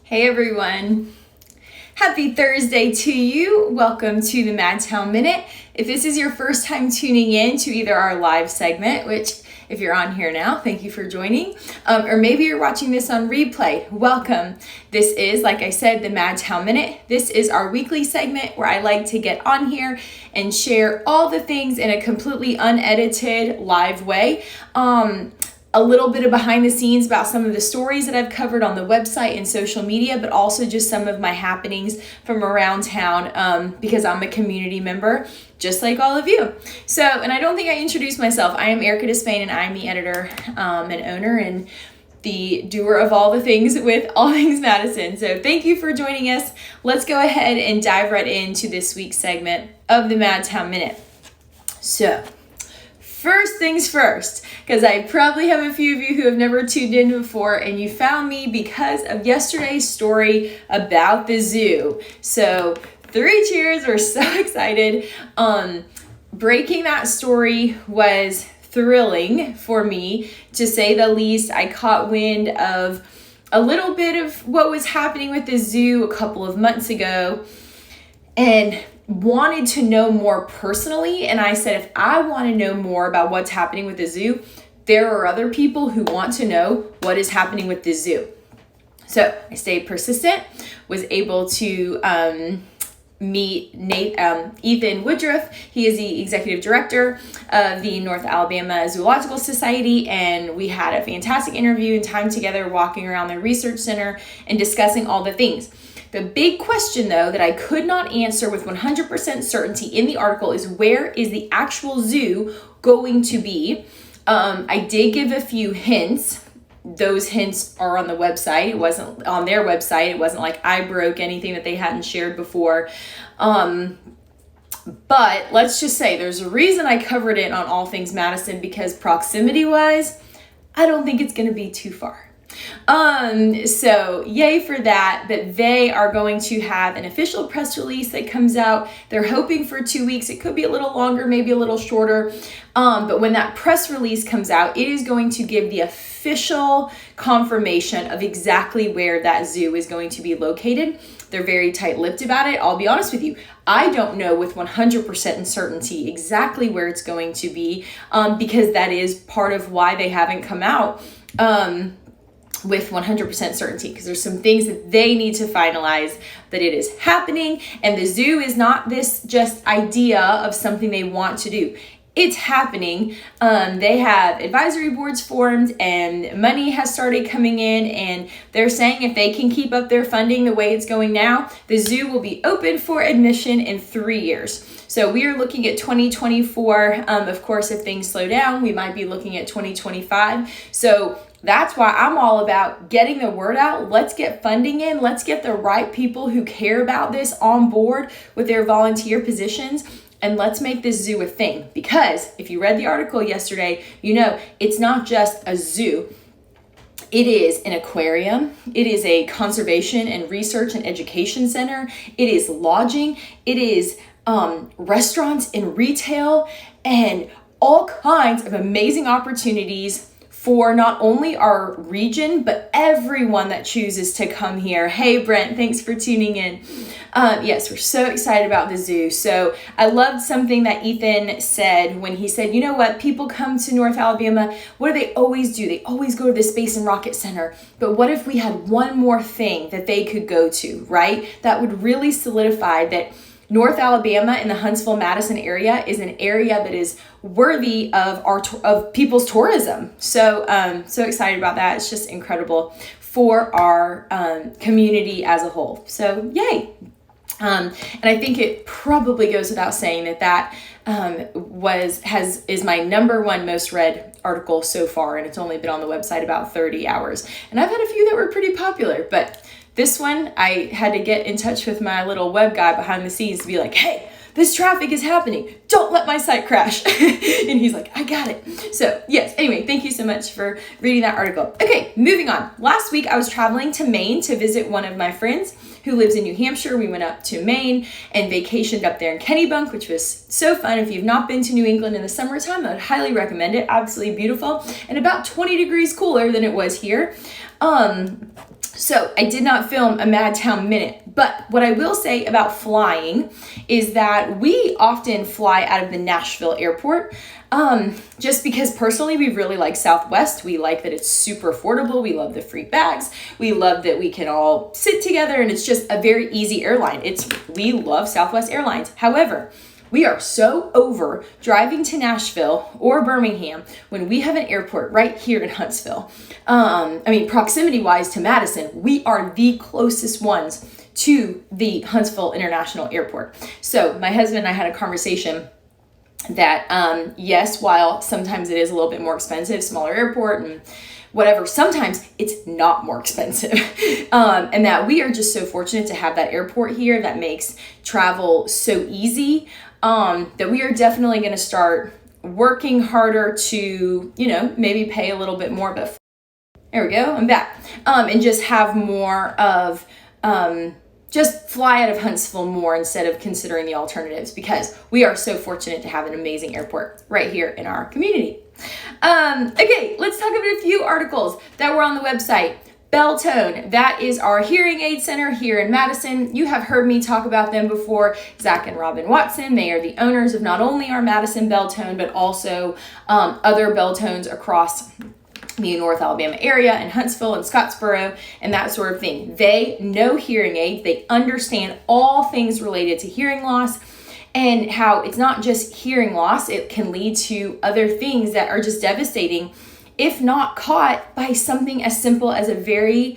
Hey everyone, happy Thursday to you. Welcome to the Madtown Minute. If this is your first time tuning in to either our live segment, which if you're on here now, thank you for joining, or maybe you're watching this on replay, welcome. This is, like I said, the Madtown Minute. This is our weekly segment where I like to get on here and share all the things in a completely unedited live way. A little bit of behind the scenes about some of the stories that I've covered on the website and social media, but also just some of my happenings from around town because I'm a community member, just like all of you. So, and I don't think I introduced myself. I am Erica Despain, and I'm the editor and owner and the doer of all the things with All Things Madison. So thank you for joining us. Let's go ahead and dive right into this week's segment of the Madtown Minute. So, first things first, because I probably have a few of you who have never tuned in before, and you found me because of yesterday's story about the zoo. So 3 cheers, we're so excited. Breaking that story was thrilling for me, to say the least. I caught wind of a little bit of what was happening with the zoo a couple of months ago, and wanted to know more personally. And I said, if I want to know more about what's happening with the zoo, there are other people who want to know what is happening with the zoo. So I stayed persistent, was able to meet Ethan Woodruff. He is the executive director of the North Alabama Zoological Society, and we had a fantastic interview and time together walking around the research center and discussing all the things. The big question, though, that I could not answer with 100% certainty in the article is, where is the actual zoo going to be? I did give a few hints. Those hints are on the website. It wasn't on their website. It wasn't like I broke anything that they hadn't shared before. But let's just say there's a reason I covered it on All Things Madison, because proximity-wise, I don't think it's going to be too far. So yay for that, but they are going to have an official press release that comes out. They're hoping for 2 weeks. It could be a little longer, maybe a little shorter. But when that press release comes out, it is going to give the official confirmation of exactly where that zoo is going to be located. They're very tight-lipped about it. I'll be honest with you. I don't know with 100% certainty exactly where it's going to be, because that is part of why they haven't come out with 100% certainty, because there's some things that they need to finalize that it is happening. And the zoo is not this just idea of something they want to do. It's happening. They have advisory boards formed, and money has started coming in, and they're saying if they can keep up their funding the way it's going now, the zoo will be open for admission in 3 years. So we are looking at 2024. Of course, if things slow down, we might be looking at 2025. So that's why I'm all about getting the word out. Let's get funding in. Let's get the right people who care about this on board with their volunteer positions. And let's make this zoo a thing. Because if you read the article yesterday, you know it's not just a zoo. It is an aquarium. It is a conservation and research and education center. It is lodging. It is restaurants and retail and all kinds of amazing opportunities for not only our region, but everyone that chooses to come here. Hey, Brent, thanks for tuning in. Yes, we're so excited about the zoo. So I loved something that Ethan said when he said, you know what, people come to North Alabama, what do they always do? They always go to the Space and Rocket Center. But what if we had one more thing that they could go to, right? That would really solidify that North Alabama and the Huntsville, Madison area is an area that is worthy of people's tourism. So, so excited about that. It's just incredible for our community as a whole. So, yay. And I think it probably goes without saying that is my number one most read article so far, and it's only been on the website about 30 hours. And I've had a few that were pretty popular, but this one, I had to get in touch with my little web guy behind the scenes to be like, hey, this traffic is happening. Don't let my site crash. And he's like, I got it. So yes, anyway, thank you so much for reading that article. Okay, moving on. Last week, I was traveling to Maine to visit one of my friends who lives in New Hampshire. We went up to Maine and vacationed up there in Kennebunk, which was so fun. If you've not been to New England in the summertime, I would highly recommend it. Absolutely beautiful and about 20 degrees cooler than it was here. So I did not film a Madtown minute, but what I will say about flying is that we often fly out of the Nashville airport. Just because personally we really like Southwest. We like that it's super affordable. We love the free bags. We love that we can all sit together and it's just a very easy airline. We love Southwest Airlines. However, we are so over driving to Nashville or Birmingham when we have an airport right here in Huntsville. Proximity wise to Madison, we are the closest ones to the Huntsville International Airport. So my husband and I had a conversation that, yes, while sometimes it is a little bit more expensive, smaller airport and whatever, sometimes it's not more expensive. And that we are just so fortunate to have that airport here that makes travel so easy, that we are definitely going to start working harder to, maybe pay a little bit more, but there we go, I'm back. And just have more of, just fly out of Huntsville more instead of considering the alternatives, because we are so fortunate to have an amazing airport right here in our community. Okay, let's talk about a few articles that were on the website. Beltone, that is our hearing aid center here in Madison. You have heard me talk about them before. Zach and Robin Watson, they are the owners of not only our Madison Beltone, but also other Beltones across the North Alabama area and Huntsville and Scottsboro and that sort of thing. They know hearing aids. They understand all things related to hearing loss and how it's not just hearing loss. It can lead to other things that are just devastating if not caught by something as simple as a very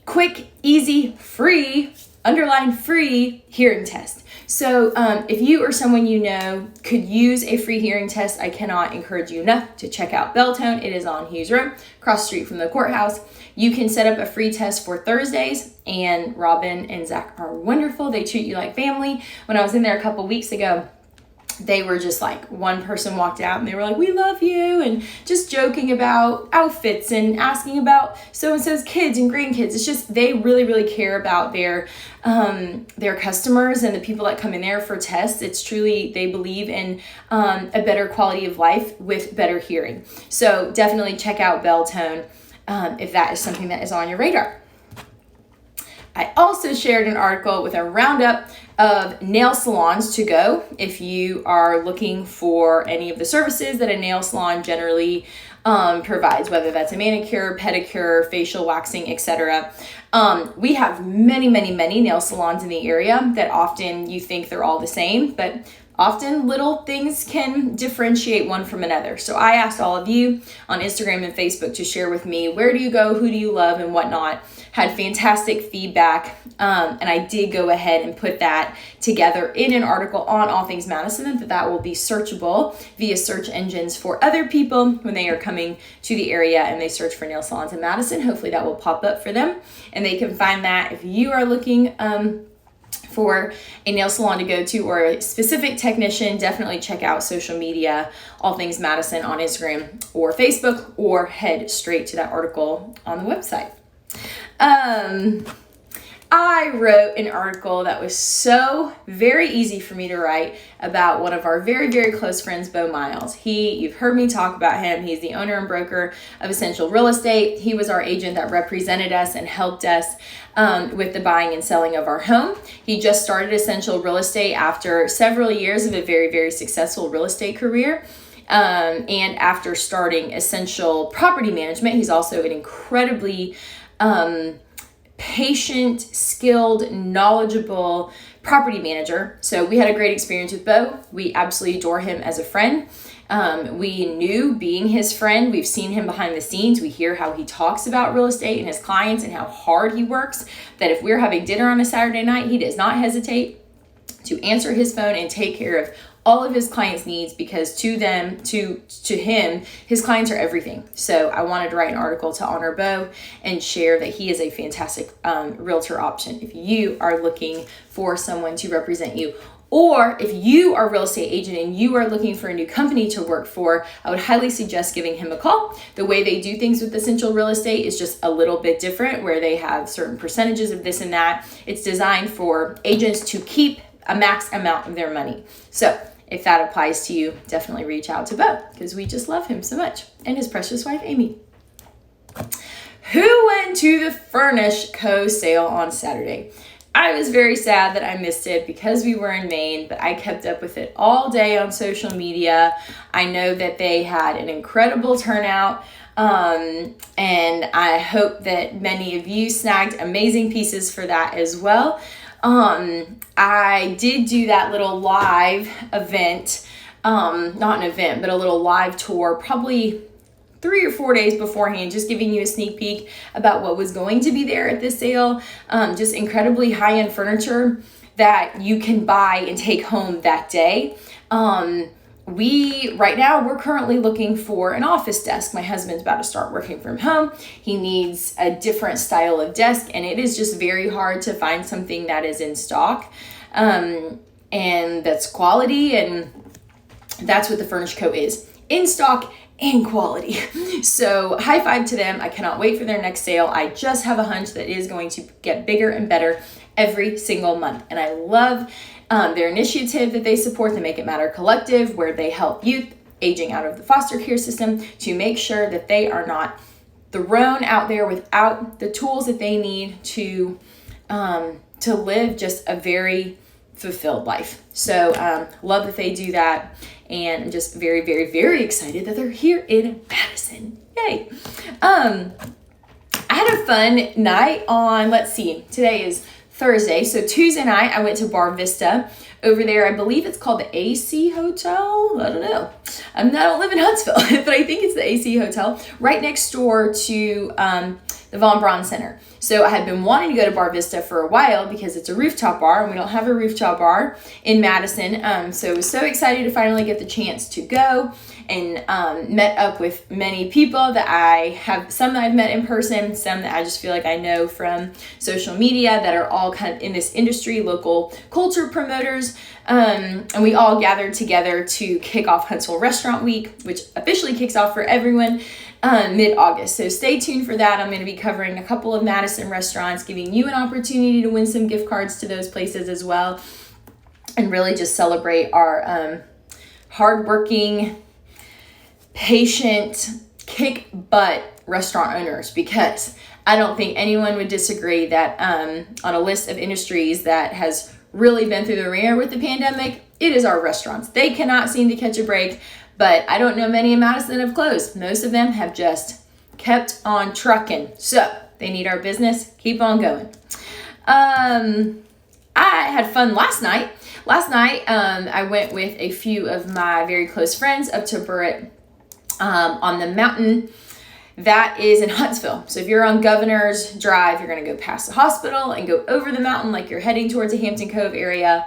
quick, easy, free, underline free hearing test. So if you or someone you know could use a free hearing test, I cannot encourage you enough to check out Beltone. It is on Hughes Road, across the street from the courthouse. You can set up a free test for Thursdays, and Robin and Zach are wonderful. They treat you like family. When I was in there a couple weeks ago, they were just like, one person walked out and they were like, we love you, and just joking about outfits and asking about so-and-so's kids and grandkids. It's just, they really, really care about their customers and the people that come in there for tests. It's truly, they believe in a better quality of life with better hearing. So definitely check out Beltone if that is something that is on your radar. I also shared an article with a roundup of nail salons to go if you are looking for any of the services that a nail salon generally provides, whether that's a manicure, pedicure, facial waxing, etc. We have many, many, many nail salons in the area that often you think they're all the same, but often little things can differentiate one from another. So I asked all of you on Instagram and Facebook to share with me, where do you go, who do you love, and whatnot. Had fantastic feedback, and I did go ahead and put that together in an article on All Things Madison, that will be searchable via search engines for other people when they are coming to the area and they search for nail salons in Madison. Hopefully that will pop up for them, and they can find that. If you are looking for a nail salon to go to or a specific technician, definitely check out social media, All Things Madison on Instagram or Facebook, or head straight to that article on the website. I wrote an article that was so very easy for me to write about one of our very, very close friends, Beau Miles. You've heard me talk about him. He's the owner and broker of Essential Real Estate. He was our agent that represented us and helped us with the buying and selling of our home. He just started Essential Real Estate after several years of a very, very successful real estate career. And after starting Essential Property Management, he's also an incredibly patient, skilled, knowledgeable property manager. So we had a great experience with Beau. We absolutely adore him as a friend. We knew, being his friend, we've seen him behind the scenes. We hear how he talks about real estate and his clients and how hard he works, that if we're having dinner on a Saturday night, he does not hesitate to answer his phone and take care of all of his clients' needs, because to him, his clients are everything. So I wanted to write an article to honor Beau and share that he is a fantastic realtor option if you are looking for someone to represent you. Or if you are a real estate agent and you are looking for a new company to work for, I would highly suggest giving him a call. The way they do things with Essential Real Estate is just a little bit different, where they have certain percentages of this and that. It's designed for agents to keep a max amount of their money. So if that applies to you, definitely reach out to Beau, because we just love him so much, and his precious wife, Amy. Who went to the Furnish Co. sale on Saturday? I was very sad that I missed it because we were in Maine, but I kept up with it all day on social media. I know that they had an incredible turnout, and I hope that many of you snagged amazing pieces for that as well. I did do that little live event, not an event, but a little live tour, probably 3 or 4 days beforehand, just giving you a sneak peek about what was going to be there at this sale. Just incredibly high-end furniture that you can buy and take home that day. Right now, we're currently looking for an office desk. My husband's about to start working from home. He needs a different style of desk, and it is just very hard to find something that is in stock, and that's quality, and that's what the Furnish Co. is. In stock and quality. So high five to them. I cannot wait for their next sale. I just have a hunch that it is going to get bigger and better every single month. And I love their initiative that they support, the Make It Matter Collective, where they help youth aging out of the foster care system to make sure that they are not thrown out there without the tools that they need to live just a very fulfilled life. So love that they do that. And I'm just very, very, very excited that they're here in Madison. Yay. I had a fun night on, today is Thursday. So Tuesday night, I went to Bar Vista over there. I believe it's called the AC Hotel. I don't know. I don't live in Huntsville, but I think it's the AC Hotel right next door to the Von Braun Center. So I had been wanting to go to Bar Vista for a while because it's a rooftop bar, and we don't have a rooftop bar in Madison. So I was so excited to finally get the chance to go, and met up with many people that some that I've met in person, some that I just feel like I know from social media that are all kind of in this industry, local culture promoters. And we all gathered together to kick off Huntsville Restaurant Week, which officially kicks off for everyone mid-August. So stay tuned for that. I'm going to be covering a couple of Madison restaurants, giving you an opportunity to win some gift cards to those places as well, and really just celebrate our hardworking, patient, kick butt restaurant owners, because I don't think anyone would disagree that on a list of industries that has really been through the ringer with the pandemic, it is our restaurants. They cannot seem to catch a break, but I don't know many in Madison that have closed. Most of them have just kept on trucking. So they need our business. Keep on going. I had fun last night. I went with a few of my very close friends up to Burritt on the mountain that is in Huntsville. So if you're on Governor's Drive, you're going to go past the hospital and go over the mountain like you're heading towards the Hampton Cove area.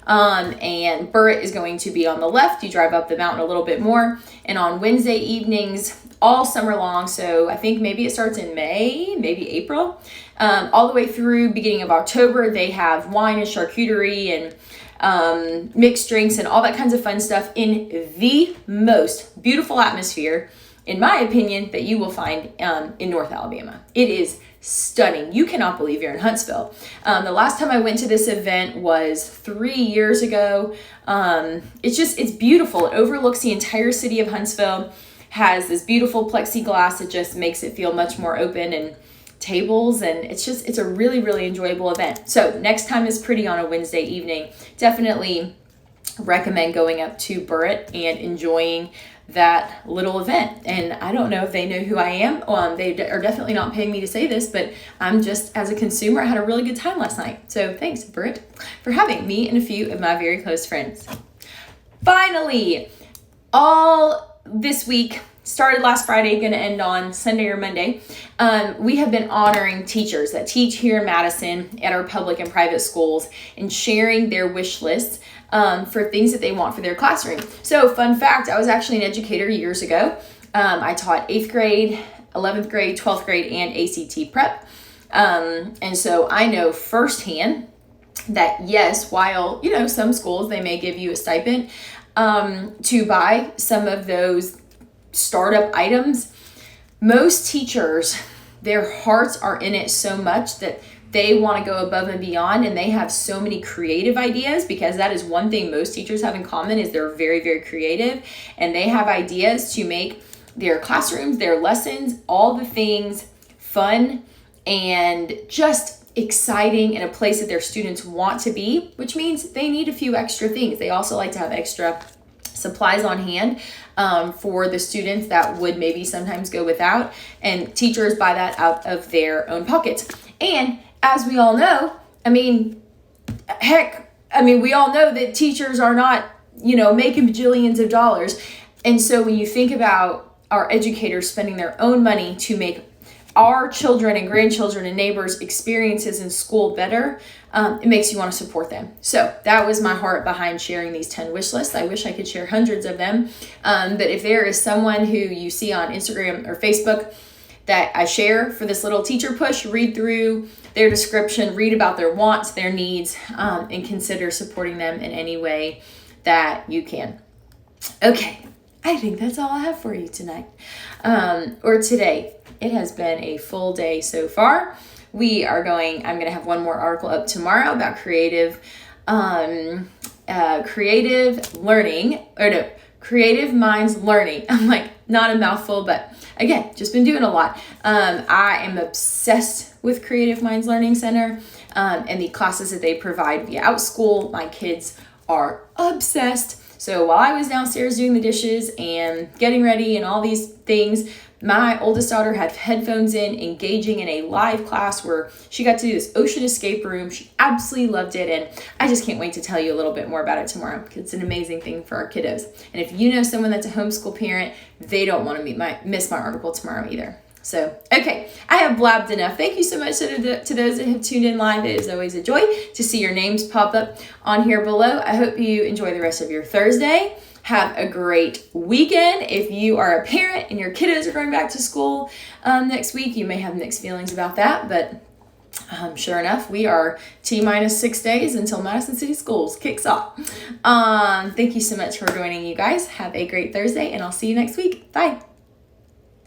And Burritt is going to be on the left. You drive up the mountain a little bit more. And on Wednesday evenings, all summer long, so I think maybe it starts in May, maybe April, all the way through beginning of October, they have wine and charcuterie and mixed drinks and all that kinds of fun stuff in the most beautiful atmosphere, in my opinion, that you will find in North Alabama. It is stunning. You cannot believe you're in Huntsville. The last time I went to this event was 3 years ago. It's beautiful. It overlooks the entire city of Huntsville, has this beautiful plexiglass that just makes it feel much more open, and tables, and it's a really, really enjoyable event. So next time is pretty on a Wednesday evening. Definitely recommend going up to Burritt and enjoying that little event. And I don't know if they know who I am. They are definitely not paying me to say this, but I'm just, as a consumer, I had a really good time last night. So thanks, Burritt, for having me and a few of my very close friends. Finally, all this week, started last Friday, going to end on Sunday or Monday. We have been honoring teachers that teach here in Madison at our public and private schools and sharing their wish lists for things that they want for their classroom. So fun fact, I was actually an educator years ago. I taught 8th grade, 11th grade, 12th grade, and ACT prep. And so I know firsthand that yes, while, some schools, they may give you a stipend to buy some of those startup items, most teachers, their hearts are in it so much that they want to go above and beyond, and they have so many creative ideas, because that is one thing most teachers have in common, is they're very, very creative, and they have ideas to make their classrooms, their lessons, all the things fun and just exciting and a place that their students want to be, which means they need a few extra things. They also like to have extra supplies on hand for the students that would maybe sometimes go without, and teachers buy that out of their own pockets. And as we all know, we all know that teachers are not, making bajillions of dollars. And so when you think about our educators spending their own money to make our children and grandchildren and neighbors' experiences in school better, it makes you want to support them. So that was my heart behind sharing these 10 wish lists. I wish I could share hundreds of them. But if there is someone who you see on Instagram or Facebook that I share for this little teacher push, read through their description, read about their wants, their needs, and consider supporting them in any way that you can. Okay, I think that's all I have for you tonight, or today. It has been a full day so far. I'm going to have one more article up tomorrow about creative minds learning. I'm like, not a mouthful, but again, just been doing a lot. I am obsessed with Creative Minds Learning Center and the classes that they provide via OutSchool. My kids are obsessed. So while I was downstairs doing the dishes and getting ready and all these things, my oldest daughter had headphones in, engaging in a live class where she got to do this ocean escape room. She absolutely loved it, and I just can't wait to tell you a little bit more about it tomorrow because it's an amazing thing for our kiddos. And if you know someone that's a homeschool parent, they don't want to miss my article tomorrow either. So, okay, I have blabbed enough. Thank you so much to those that have tuned in live. It is always a joy to see your names pop up on here below. I hope you enjoy the rest of your Thursday. Have a great weekend. If you are a parent and your kiddos are going back to school next week, you may have mixed feelings about that, but sure enough, we are T-minus 6 days until Madison City Schools kicks off. Thank you so much for joining, you guys. Have a great Thursday, and I'll see you next week. Bye.